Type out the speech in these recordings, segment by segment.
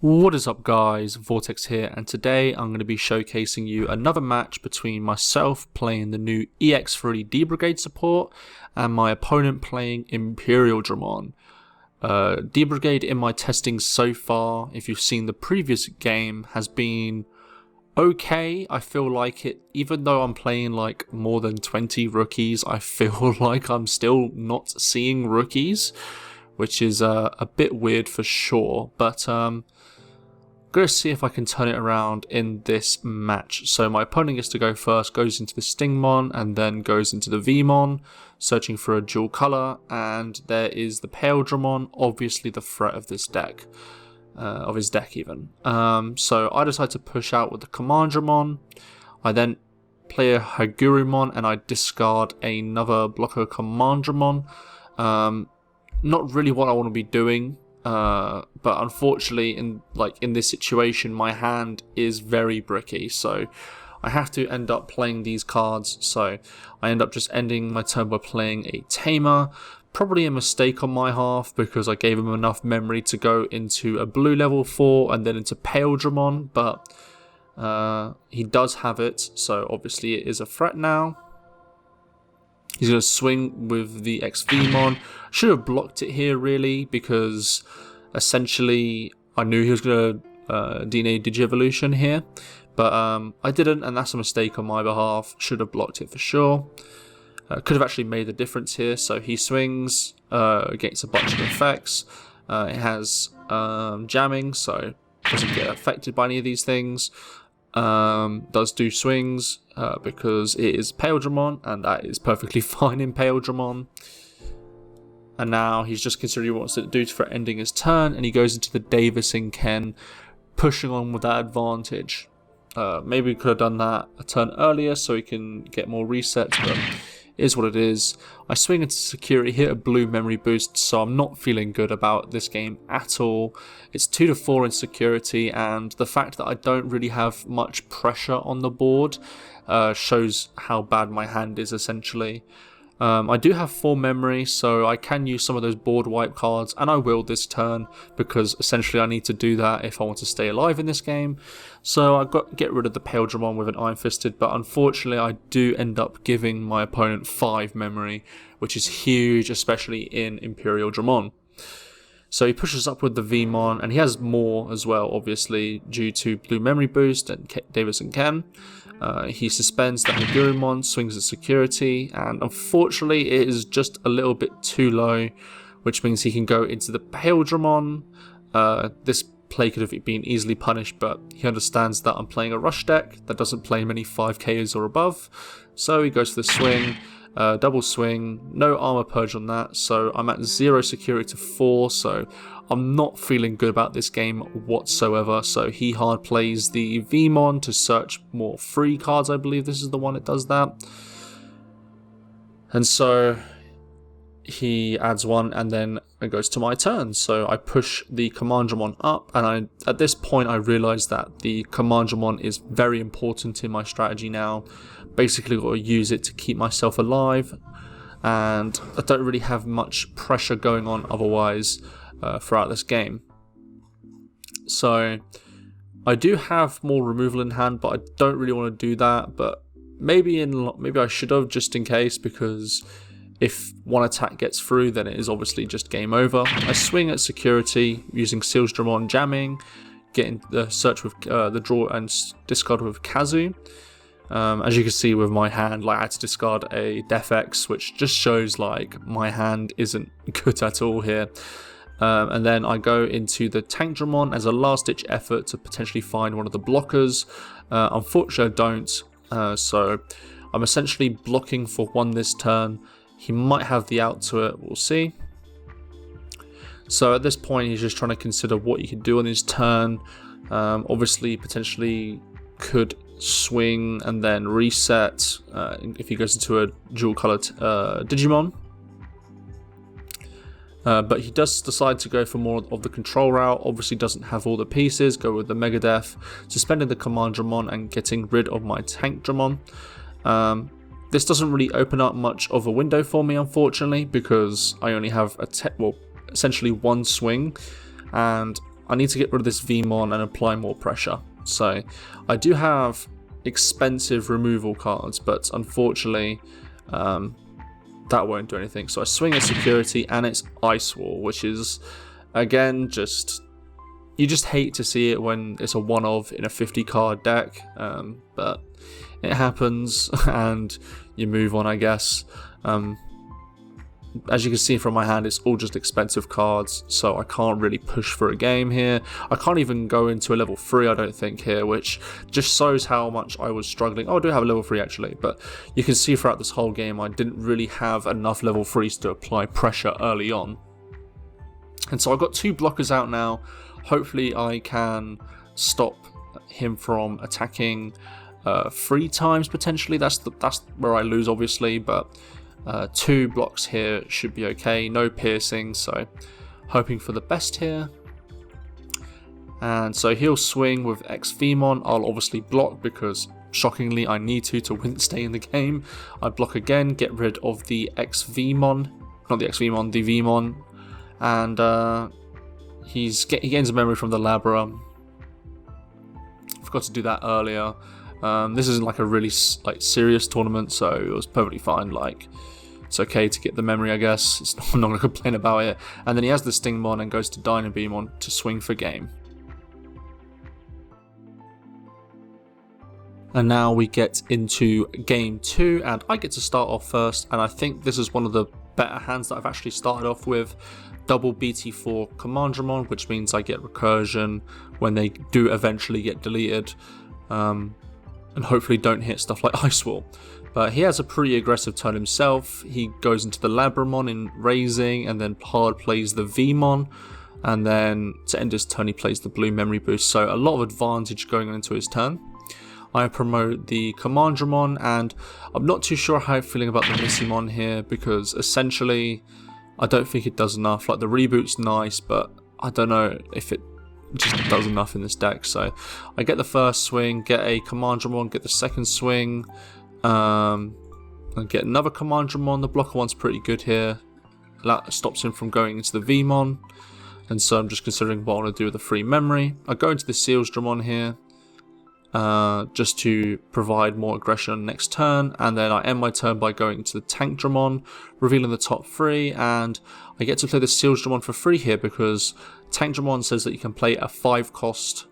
What is up guys, Vortex here, and today I'm going to be showcasing you another match between myself playing the new EX-3 D-Brigade support and my opponent playing Imperialdramon. D-Brigade in my testing so far, if you've seen the previous game, has been okay. I feel like it, even though I'm playing like more than 20 rookies, I feel like I'm still not seeing rookies, which is a bit weird for sure, but going to see if I can turn it around in this match. So my opponent gets to go first, goes into the Stingmon, and then goes into the Vmon, searching for a dual colour, and there is the Imperialdramon, obviously the threat of this deck, of his deck even. So I decide to push out with the Commandramon. I then play a Hagurumon, and I discard another blocker Commandramon. Not really what I want to be doing. But unfortunately, in this situation, my hand is very bricky, so I have to end up playing these cards. So I end up just ending my turn by playing a Tamer. Probably a mistake on my half because I gave him enough memory to go into a blue level 4 and then into Imperialdramon, but he does have it, so obviously it is a threat now. He's going to swing with the XVmon. Should have blocked it here really, because essentially I knew he was going to DNA Digievolution here, but I didn't, and that's a mistake on my behalf. Should have blocked it for sure. Could have actually made the difference here. So he swings against a bunch of effects. It has jamming, so doesn't get affected by any of these things. Does do swings because it is Imperialdramon, and that is perfectly fine in Imperialdramon. And now he's just considering what he wants to do for ending his turn, and he goes into the Davison Ken, pushing on with that advantage. Maybe we could have done that a turn earlier so he can get more resets, but it is what it is. I swing into security, hit a blue memory boost, so I'm not feeling good about this game at all. It's 2-4 in security, and the fact that I don't really have much pressure on the board shows how bad my hand is essentially. I do have 4 memory, so I can use some of those board wipe cards, and I will this turn, because essentially I need to do that if I want to stay alive in this game. So I get rid of the Imperialdramon with an Iron Fisted, but unfortunately I do end up giving my opponent 5 memory, which is huge, especially in Imperialdramon. So he pushes up with the Vmon, and he has more as well, obviously, due to blue memory boost and Davison Ken. He suspends the Hagurumon, swings at security, and unfortunately it is just a little bit too low, which means he can go into the Imperialdramon. This play could have been easily punished, but he understands that I'm playing a rush deck that doesn't play many 5Ks or above, so he goes for the swing. Double swing, no armor purge on that, so I'm at 0 security to 4, so I'm not feeling good about this game whatsoever. So he hard plays the Vmon to search more free cards. I believe this is the one that does that, and so he adds 1, and then it goes to my turn. So I push the Commandramon up, and at this point I realize that the Commandramon is very important in my strategy now. Basically got to use it to keep myself alive, and I don't really have much pressure going on otherwise throughout this game. So I do have more removal in hand, but I don't really want to do that. But maybe I should have, just in case, because if one attack gets through, then it is obviously just game over. I swing at security using Sealsdramon jamming, getting the search with the draw and discard with Kazu. As you can see with my hand, I had to discard a Defx, which just shows like my hand isn't good at all here. And then I go into the Tankdramon as a last-ditch effort to potentially find one of the blockers. Unfortunately, I don't. So I'm essentially blocking for 1 this turn. He might have the out to it, we'll see. So at this point, he's just trying to consider what he could do on his turn. Obviously, potentially could swing and then reset if he goes into a dual colored Digimon. But he does decide to go for more of the control route. Obviously doesn't have all the pieces, go with the Megadeth, suspending the Commandramon and getting rid of my Tankdramon. This doesn't really open up much of a window for me, unfortunately, because I only have essentially 1 swing, and I need to get rid of this Vmon and apply more pressure. So I do have expensive removal cards, but unfortunately that won't do anything. So I swing a security and it's Ice Wall, which is, again, you just hate to see it when it's a one of in a 50 card deck, but it happens and you move on, I guess. As you can see from my hand, it's all just expensive cards, so I can't really push for a game here. I can't even go into a level 3, I don't think, here, which just shows how much I was struggling. Oh, I do have a level 3 actually, but you can see throughout this whole game I didn't really have enough level 3s to apply pressure early on. And so I've got 2 blockers out now. Hopefully I can stop him from attacking 3 times potentially. That's where I lose, obviously, but 2 blocks here should be okay. No piercing, so hoping for the best here. And so he'll swing with X-Vmon. I'll obviously block because shockingly I need to win, stay in the game. I block again, get rid of the X-Vmon, not the X-Vmon, the Vmon, and he gains a memory from the Labra. Forgot to do that earlier. This isn't like a really serious tournament, so it was perfectly fine. Like, it's okay to get the memory, I guess. I'm not going to complain about it. And then he has the Stingmon and goes to Dynabeamon to swing for game. And now we get into game 2, and I get to start off first. And I think this is one of the better hands that I've actually started off with. Double BT4 Commandramon, which means I get recursion when they do eventually get deleted. And hopefully don't hit stuff like Ice Wall. But he has a pretty aggressive turn himself. He goes into the Labramon in raising, and then hard plays the Vmon, and then to end his turn he plays the blue memory boost. So a lot of advantage going on into his turn. I promote the Commandramon, and I'm not too sure how I'm feeling about the Missimon here, because essentially I don't think it does enough. Like, the reboot's nice, but I don't know if it just does enough in this deck. So I get the first swing, get a Commandramon, get the second swing, and get another Commandramon. The blocker one's pretty good here. That stops him from going into the Vmon, and so I'm just considering what I want to do with the free memory. I go into the Sealsdramon here, just to provide more aggression on next turn, and then I end my turn by going to the Tankdramon, revealing the top 3, and I get to play the Sealsdramon for free here because Tankdramon says that you can play a 5-cost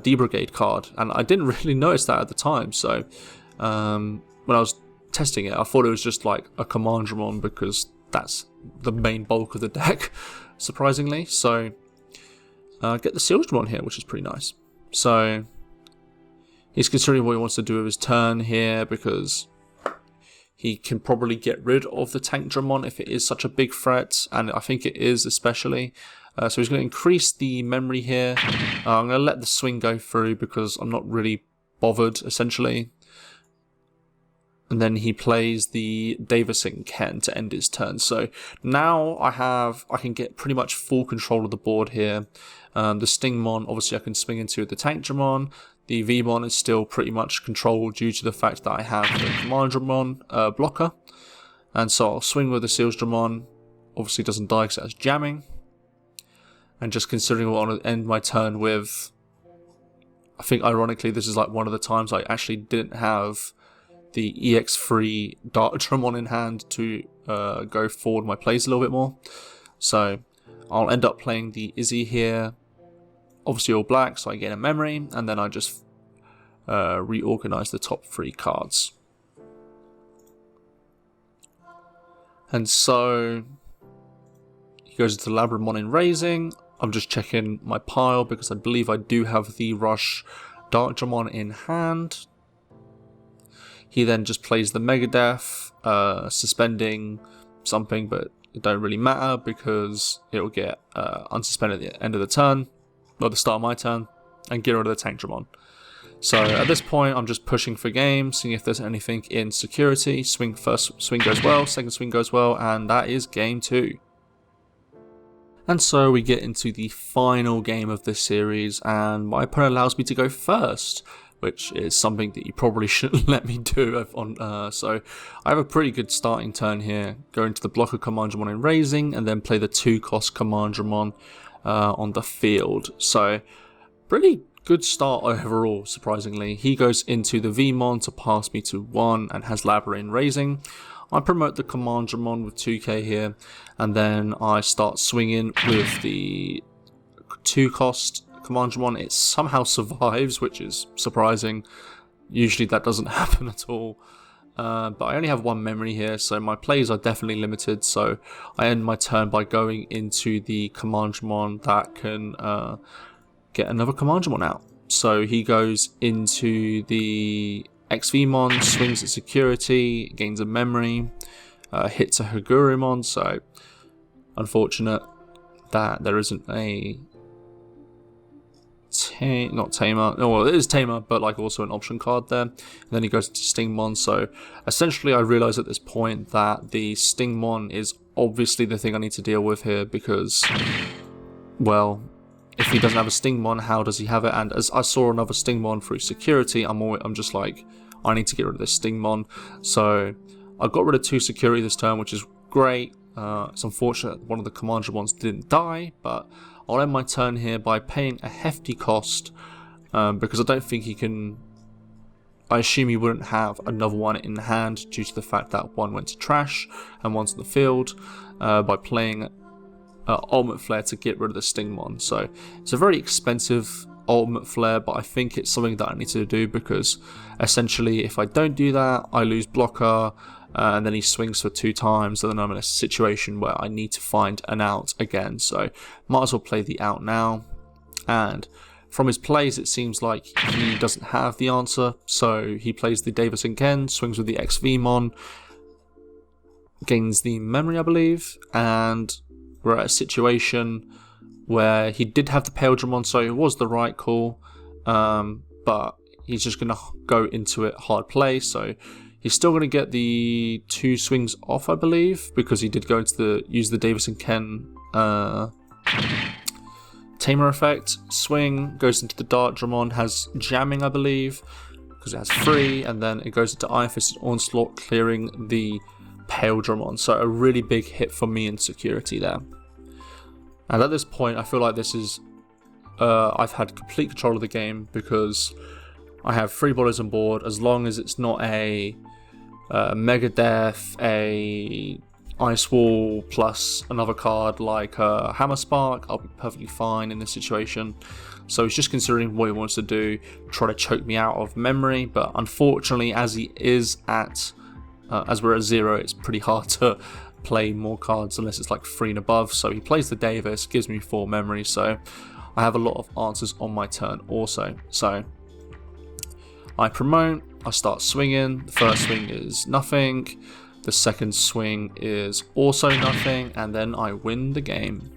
D-Brigade card, and I didn't really notice that at the time. So when I was testing it, I thought it was just like a Commandramon because that's the main bulk of the deck, surprisingly. So get the Sealsdramon here, which is pretty nice. So he's considering what he wants to do with his turn here, because he can probably get rid of the Tankdramon if it is such a big threat, and I think it is especially. So he's going to increase the memory here. I'm going to let the swing go through because I'm not really bothered, essentially. And then he plays the Davison Ken to end his turn. So now I can get pretty much full control of the board here. The Stingmon, obviously I can swing into the Tankdramon. The Vmon is still pretty much controlled due to the fact that I have the Commandramon blocker. And so I'll swing with the Sealsdramon. Obviously doesn't die because it has jamming. And just considering what I want to end my turn with, I think ironically this is like one of the times I actually didn't have the EX-3 Darkdramon in hand to go forward my plays a little bit more. So I'll end up playing the Izzy here. Obviously all black, so I gain a memory, and then I just reorganize the top 3 cards. And so he goes into the Labramon in raising. I'm just checking my pile because I believe I do have the Rush Darkdramon in hand. He then just plays the Megadeth, suspending something, but it don't really matter because it will get unsuspended at the end of the turn, or the start of my turn, and get rid of the Tankdramon. So at this point, I'm just pushing for game, seeing if there's anything in security. First swing goes well, second swing goes well, and that is game 2. And so we get into the final game of this series, and my opponent allows me to go first, which is something that you probably shouldn't let me do. So I have a pretty good starting turn here. Go into the blocker Commandramon in raising, and then play the 2-cost Commandramon on the field. So pretty good start overall, surprisingly. He goes into the Vmon to pass me to 1 and has Labyrinth Raising. I promote the Imperialdramon with 2k here, and then I start swinging with the 2-cost Imperialdramon. It somehow survives, which is surprising. Usually that doesn't happen at all. But I only have 1 memory here, so my plays are definitely limited. So I end my turn by going into the Imperialdramon that can get another Imperialdramon out. So he goes into the XVmon, swings at security, gains a memory, hits a Hagurumon. So unfortunate that there isn't a not Tamer. No, well, it is Tamer, but like also an option card there. And then he goes into Stingmon. So essentially, I realise at this point that the Stingmon is obviously the thing I need to deal with here, because, well, if he doesn't have a Stingmon, how does he have it? And as I saw another Stingmon through security, I'm just like, I need to get rid of this Stingmon. So I got rid of 2 security this turn, which is great. It's unfortunate one of the Imperialdramons didn't die, but I'll end my turn here by paying a hefty cost, because I don't think he can. I assume he wouldn't have another one in hand due to the fact that 1 went to trash and 1's in the field, by playing Ultimate Flare to get rid of the Stingmon. So it's a very expensive Ultimate Flare, but I think it's something that I need to do, because essentially if I don't do that, I lose blocker, and then he swings for 2 times, and then I'm in a situation where I need to find an out again. So might as well play the out now. And from his plays, it seems like he doesn't have the answer, so he plays the Davison Ken, swings with the XVmon, gains the memory, I believe, and we're at a situation where he did have the Imperialdramon, so it was the right call, but he's just going to go into it hard play. So he's still going to get the 2 swings off, I believe, because he did go into use the Davison Ken Tamer effect. Swing, goes into the Dartdramon, has jamming, I believe, because it has 3, and then it goes into Iron Fisted Onslaught, clearing the Imperialdramon. So a really big hit for me in security there. And at this point, I feel like this is I've had complete control of the game, because I have 3 bodies on board. As long as it's not a Mega Death, a Ice Wall plus another card like Hammer Spark, I'll be perfectly fine in this situation. So he's just considering what he wants to do, try to choke me out of memory, but unfortunately, as he is at as we're at 0, it's pretty hard to play more cards unless it's like 3 and above. So he plays the Davis, gives me 4 memory, so I have a lot of answers on my turn also. So I promote, I start swinging. The first swing is nothing, the second swing is also nothing, and then I win the game.